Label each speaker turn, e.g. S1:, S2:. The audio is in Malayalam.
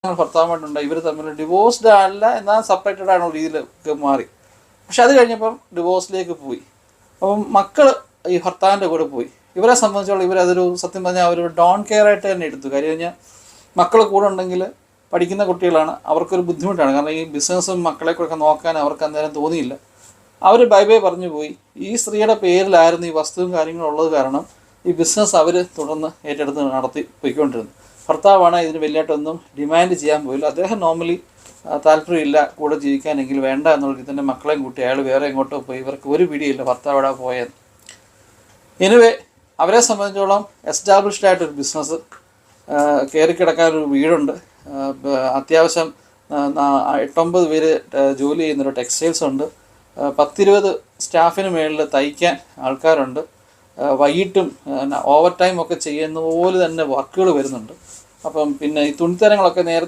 S1: ഭർത്താവുമായിട്ടുണ്ട്, ഇവർ തമ്മിൽ ഡിവോഴ്സ്ഡ് അല്ല എന്നാൽ സെപ്പറേറ്റഡ് ആണോ രീതിയിലൊക്കെ മാറി. പക്ഷെ അത് കഴിഞ്ഞപ്പം ഡിവോഴ്സിലേക്ക് പോയി. അപ്പം മക്കൾ ഈ ഭർത്താവിൻ്റെ കൂടെ പോയി. ഇവരെ സംബന്ധിച്ചോളം ഇവരതൊരു സത്യം പറഞ്ഞാൽ അവരൊരു ഡോൺ കെയർ ആയിട്ട് തന്നെ എടുത്തു. കാര്യം കഴിഞ്ഞാൽ മക്കൾ കൂടെ ഉണ്ടെങ്കിൽ പഠിക്കുന്ന കുട്ടികളാണ്, അവർക്കൊരു ബുദ്ധിമുട്ടാണ്. കാരണം ഈ ബിസിനസ്സും മക്കളെക്കൊക്കെ നോക്കാൻ അവർക്ക് അന്നേരം തോന്നിയില്ല. അവർ ബൈ ബൈ പറഞ്ഞു പോയി. ഈ സ്ത്രീയുടെ പേരിലായിരുന്നു ഈ വസ്തുവും കാര്യങ്ങളും ഉള്ളത് കാരണം ഈ ബിസിനസ് അവർ തുടർന്ന് ഏറ്റെടുത്ത് നടത്തി പോയിക്കൊണ്ടിരുന്നു. ഭർത്താവാണ് ഇതിന് വലിയായിട്ടൊന്നും ഡിമാൻഡ് ചെയ്യാൻ പോയില്ല. അദ്ദേഹം നോർമലി താല്പര്യമില്ല കൂടെ ജീവിക്കാനെങ്കിൽ വേണ്ട എന്നുള്ള രീതി തന്നെ മക്കളെയും കൂട്ടി അയാൾ വേറെ എങ്ങോട്ടോ പോയി. ഇവർക്ക് ഒരു പിടിയില്ല ഭർത്താവ് അവിടെ പോയത്. എനിവേ അവരെ സംബന്ധിച്ചോളം എസ്റ്റാബ്ലിഷ്ഡ് ആയിട്ടൊരു ബിസിനസ്, കയറിക്കിടക്കാനൊരു വീടുണ്ട്, അത്യാവശ്യം 8-9 പേര് ജോലി ചെയ്യുന്നൊരു ടെക്സ്റ്റൈൽസ് ഉണ്ട്, 10-20 സ്റ്റാഫിന് മേളിൽ തയ്ക്കാൻ ആൾക്കാരുണ്ട്, വൈകിട്ടും ഓവർ ടൈം ഒക്കെ ചെയ്യുന്ന പോലെ തന്നെ വർക്കുകൾ വരുന്നുണ്ട്. അപ്പം പിന്നെ ഈ തുണിത്തരങ്ങളൊക്കെ നേരത്തെ